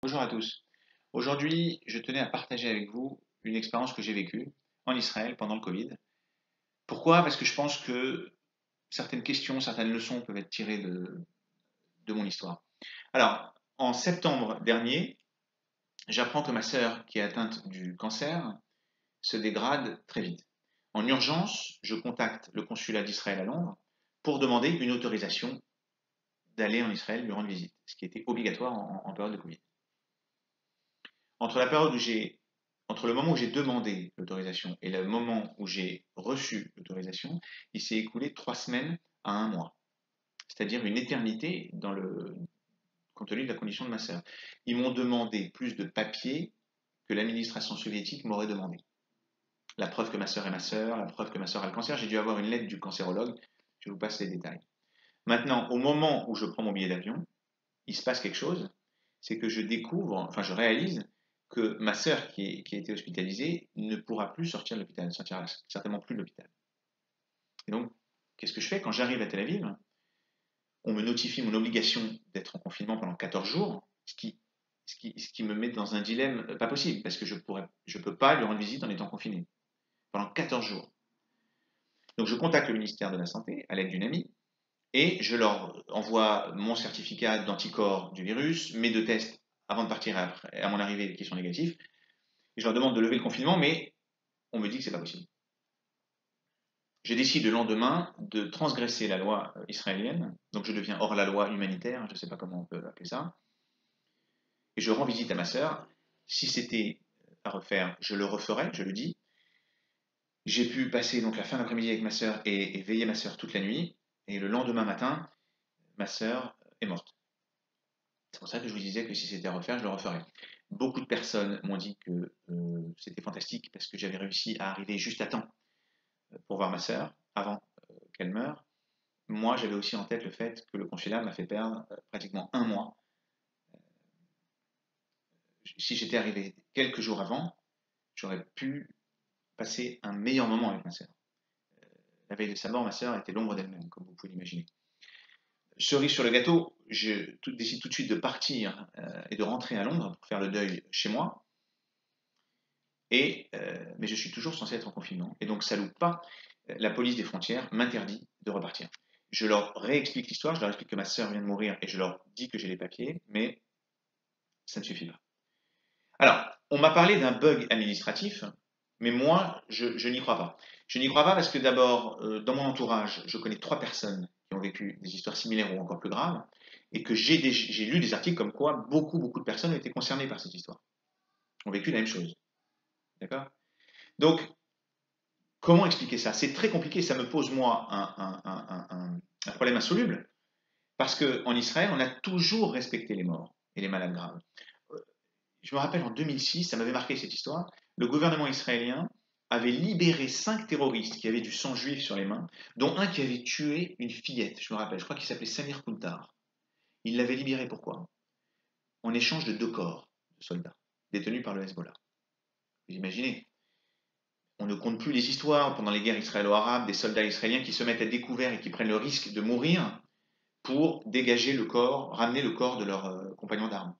Bonjour à tous. Aujourd'hui, je tenais à partager avec vous une expérience que j'ai vécue en Israël pendant le Covid. Pourquoi? Parce que je pense que certaines questions, certaines leçons peuvent être tirées de mon histoire. Alors, en septembre dernier, j'apprends que ma sœur, qui est atteinte du cancer, se dégrade très vite. En urgence, je contacte le consulat d'Israël à Londres pour demander une autorisation d'aller en Israël lui rendre visite, ce qui était obligatoire en période de Covid. Entre la période où j'ai Entre le moment où j'ai demandé l'autorisation et le moment où j'ai reçu l'autorisation, il s'est écoulé 3 semaines à un mois, c'est-à-dire une éternité compte tenu de la condition de ma sœur. Ils m'ont demandé plus de papiers que l'administration soviétique m'aurait demandé. La preuve que ma sœur est ma sœur, la preuve que ma sœur a le cancer, j'ai dû avoir une lettre du cancérologue, je vous passe les détails. Maintenant, au moment où je prends mon billet d'avion, il se passe quelque chose, c'est que je réalise que ma sœur qui a été hospitalisée ne pourra plus sortir de l'hôpital, ne sortira certainement plus de l'hôpital. Et donc, qu'est-ce que je fais quand j'arrive à Tel Aviv? On me notifie mon obligation d'être en confinement pendant 14 jours, ce qui me met dans un dilemme pas possible, parce que je ne peux pas lui rendre visite en étant confiné pendant 14 jours. Donc je contacte le ministère de la Santé à l'aide d'une amie, et je leur envoie mon certificat d'anticorps du virus, mes deux tests avant de partir à mon arrivée qui sont négatifs. Et je leur demande de lever le confinement, mais on me dit que c'est pas possible. Je décide le lendemain de transgresser la loi israélienne, donc je deviens hors la loi humanitaire, je ne sais pas comment on peut appeler ça, et je rends visite à ma sœur. Si c'était à refaire, je le referais, je le dis. J'ai pu passer donc la fin d'après-midi avec ma sœur et veiller ma sœur toute la nuit, et le lendemain matin, ma sœur est morte. C'est pour ça que je vous disais que si c'était à refaire, je le referais. Beaucoup de personnes m'ont dit que c'était fantastique parce que j'avais réussi à arriver juste à temps pour voir ma sœur avant qu'elle meure. Moi, j'avais aussi en tête le fait que le consulat m'a fait perdre pratiquement un mois. Si j'étais arrivé quelques jours avant, j'aurais pu passer un meilleur moment avec ma sœur. La veille de sa mort, ma sœur était l'ombre d'elle-même, comme vous pouvez l'imaginer. Cerise sur le gâteau, je décide tout de suite de partir et de rentrer à Londres pour faire le deuil chez moi. Mais je suis toujours censé être en confinement. Et donc, ça loupe pas. La police des frontières m'interdit de repartir. Je leur réexplique l'histoire, je leur explique que ma sœur vient de mourir et je leur dis que j'ai les papiers, mais ça ne suffit pas. Alors, on m'a parlé d'un bug administratif, mais moi, je n'y crois pas. Je n'y crois pas parce que d'abord, dans mon entourage, je connais 3 personnes qui ont vécu des histoires similaires ou encore plus graves, et que j'ai lu des articles comme quoi beaucoup de personnes ont été concernées par cette histoire, ont vécu la même chose. D'accord? Donc, comment expliquer ça? C'est très compliqué, ça me pose moi un problème insoluble, parce qu'en Israël, on a toujours respecté les morts et les malades graves. Je me rappelle en 2006, ça m'avait marqué cette histoire, le gouvernement israélien avait libéré 5 terroristes qui avaient du sang juif sur les mains, dont un qui avait tué une fillette, je me rappelle, je crois qu'il s'appelait Samir Kuntar. Il l'avait libéré pourquoi? En échange de 2 corps de soldats détenus par le Hezbollah. Vous imaginez? On ne compte plus les histoires pendant les guerres israélo-arabes des soldats israéliens qui se mettent à découvert et qui prennent le risque de mourir pour dégager le corps, ramener le corps de leur compagnon d'armes.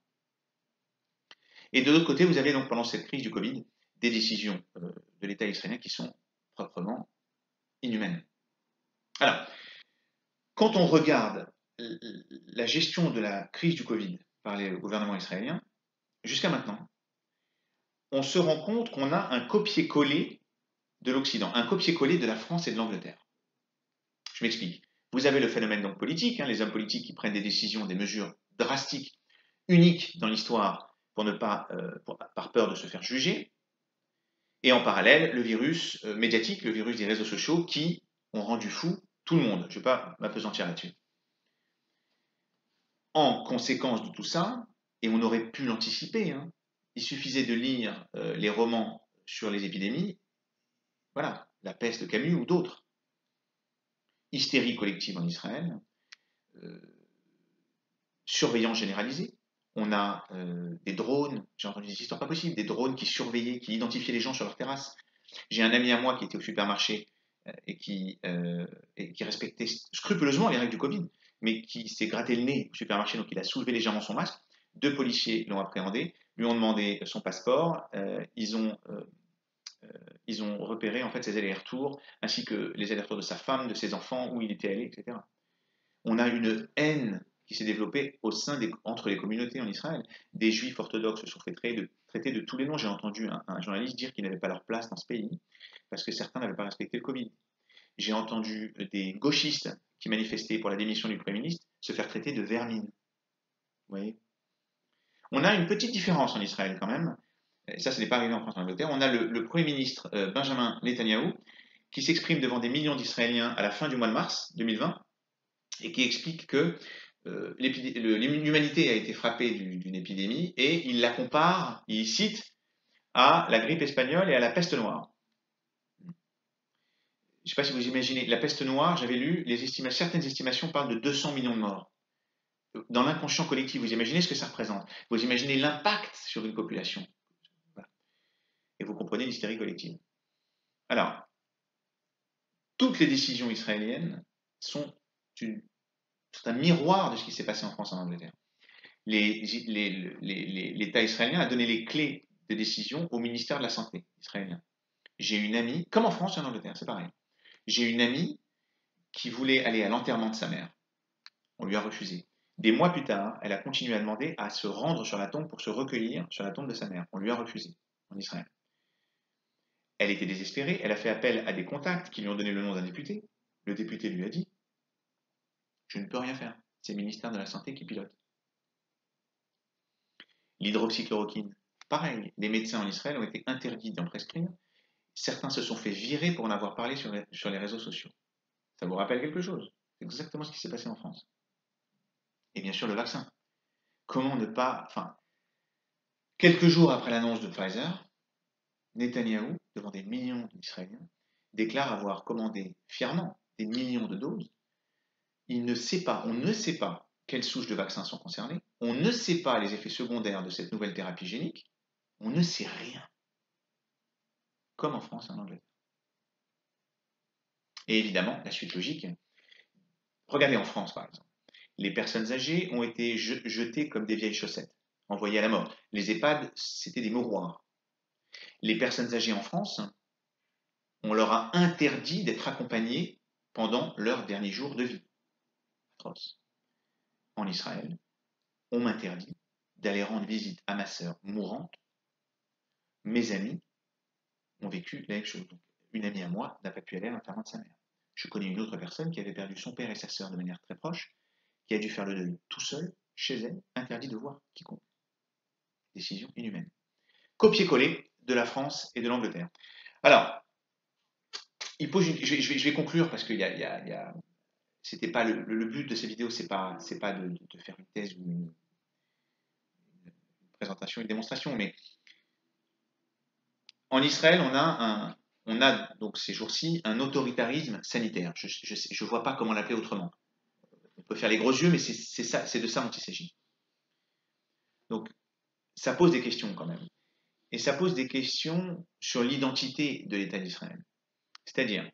Et de l'autre côté, vous avez donc pendant cette crise du Covid des décisions de l'État israélien qui sont proprement inhumaines. Alors, quand on regarde la gestion de la crise du Covid par le gouvernement israélien, jusqu'à maintenant, on se rend compte qu'on a un copier-coller de l'Occident, un copier-coller de la France et de l'Angleterre. Je m'explique. Vous avez le phénomène donc politique, les hommes politiques qui prennent des décisions, des mesures drastiques, uniques dans l'histoire pour ne pas, par peur de se faire juger. Et en parallèle, le virus médiatique, le virus des réseaux sociaux qui ont rendu fou tout le monde. Je ne vais pas m'apesantir là-dessus. En conséquence de tout ça, et on aurait pu l'anticiper, il suffisait de lire les romans sur les épidémies, voilà, La peste de Camus ou d'autres. Hystérie collective en Israël, surveillance généralisée. On a des drones, j'ai entendu des histoires pas possibles, des drones qui surveillaient, qui identifiaient les gens sur leur terrasse. J'ai un ami à moi qui était au supermarché et qui respectait scrupuleusement les règles du Covid, mais qui s'est gratté le nez au supermarché, donc il a soulevé légèrement son masque. 2 policiers l'ont appréhendé, lui ont demandé son passeport, ils ont repéré en fait ses allers-retours, ainsi que les allers-retours de sa femme, de ses enfants, où il était allé, etc. On a une haine qui s'est développée entre les communautés en Israël. Des juifs orthodoxes se sont fait traiter de tous les noms. J'ai entendu un journaliste dire qu'ils n'avaient pas leur place dans ce pays parce que certains n'avaient pas respecté le Covid. J'ai entendu des gauchistes qui manifestaient pour la démission du Premier ministre se faire traiter de vermine. Vous voyez? On a une petite différence en Israël quand même. Et ça n'est pas arrivé en France et en Angleterre. On a le Premier ministre Benjamin Netanyahou qui s'exprime devant des millions d'Israéliens à la fin du mois de mars 2020 et qui explique que l'humanité a été frappée d'une épidémie et il la compare, il cite, à la grippe espagnole et à la peste noire. Je ne sais pas si vous imaginez, la peste noire, j'avais lu, certaines estimations parlent de 200 millions de morts. Dans l'inconscient collectif, vous imaginez ce que ça représente. Vous imaginez l'impact sur une population. Voilà. Et vous comprenez l'hystérie collective. Alors, toutes les décisions israéliennes sont un miroir de ce qui s'est passé en France et en Angleterre. L'État israélien a donné les clés de décision au ministère de la Santé israélien. J'ai une amie, comme en France et en Angleterre, c'est pareil. J'ai une amie qui voulait aller à l'enterrement de sa mère. On lui a refusé. Des mois plus tard, elle a continué à demander à se rendre sur la tombe pour se recueillir sur la tombe de sa mère. On lui a refusé en Israël. Elle était désespérée, elle a fait appel à des contacts qui lui ont donné le nom d'un député. Le député lui a dit « Je ne peux rien faire, c'est le ministère de la Santé qui pilote ». L'hydroxychloroquine, pareil, les médecins en Israël ont été interdits d'en prescrire. Certains se sont fait virer pour en avoir parlé sur les réseaux sociaux. Ça vous rappelle quelque chose? C'est exactement ce qui s'est passé en France. Et bien sûr, le vaccin. Comment ne pas... Enfin, quelques jours après l'annonce de Pfizer, Netanyahou, devant des millions d'Israéliens, déclare avoir commandé fièrement des millions de doses. On ne sait pas quelles souches de vaccins sont concernées, on ne sait pas les effets secondaires de cette nouvelle thérapie génique, on ne sait rien. Comme en France et en Angleterre. Et évidemment, la suite logique, regardez en France par exemple, les personnes âgées ont été jetées comme des vieilles chaussettes, envoyées à la mort. Les EHPAD, c'était des mouroirs. Les personnes âgées en France, on leur a interdit d'être accompagnées pendant leurs derniers jours de vie. Atroce. En Israël, on m'interdit d'aller rendre visite à ma sœur mourante. Mes amis ont vécu la même chose. Donc, une amie à moi n'a pas pu aller à l'enterrement de sa mère. Je connais une autre personne qui avait perdu son père et sa sœur de manière très proche, qui a dû faire le deuil tout seul, chez elle, interdit de voir quiconque. Décision inhumaine. Copier-coller de la France et de l'Angleterre. Alors, je vais conclure parce que c'était pas le but de ces vidéos, c'est pas de faire une thèse ou une présentation, une démonstration, mais en Israël, on a donc ces jours-ci un autoritarisme sanitaire. Je ne vois pas comment l'appeler autrement. On peut faire les gros yeux, mais c'est de ça dont il s'agit. Donc, ça pose des questions quand même. Et ça pose des questions sur l'identité de l'État d'Israël. C'est-à-dire,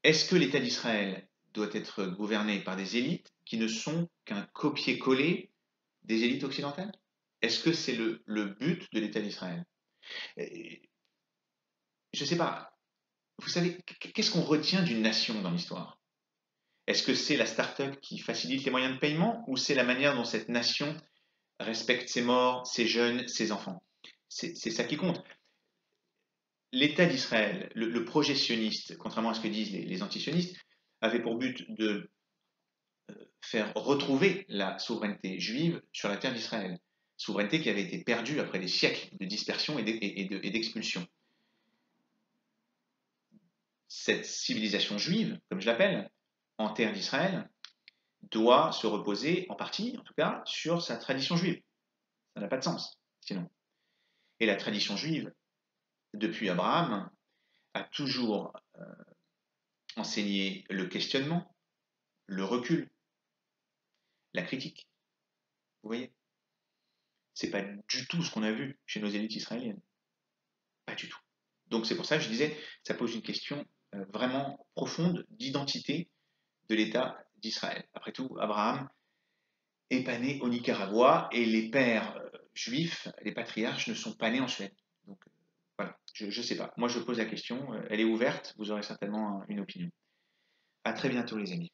est-ce que l'État d'Israël doit être gouverné par des élites qui ne sont qu'un copier-coller des élites occidentales? Est-ce que c'est le but de l'État d'Israël? Je ne sais pas. Vous savez, qu'est-ce qu'on retient d'une nation dans l'histoire? Est-ce que c'est la start-up qui facilite les moyens de paiement ou c'est la manière dont cette nation respecte ses morts, ses jeunes, ses enfants? C'est ça qui compte. L'État d'Israël, le projet sioniste, contrairement à ce que disent les antisionistes, avait pour but de faire retrouver la souveraineté juive sur la terre d'Israël. Souveraineté qui avait été perdue après des siècles de dispersion et d'expulsion. Cette civilisation juive, comme je l'appelle, en terre d'Israël, doit se reposer, en partie en tout cas, sur sa tradition juive. Ça n'a pas de sens, sinon. Et la tradition juive, depuis Abraham, a toujours enseigné le questionnement, le recul, la critique. Vous voyez? C'est pas du tout ce qu'on a vu chez nos élites israéliennes. Pas du tout. Donc c'est pour ça que je disais, ça pose une question vraiment profonde d'identité de l'État d'Israël. Après tout, Abraham est pas né au Nicaragua et les pères juifs, les patriarches, ne sont pas nés en Suède. Donc voilà, je ne sais pas. Moi, je pose la question, elle est ouverte, vous aurez certainement une opinion. À très bientôt, les amis.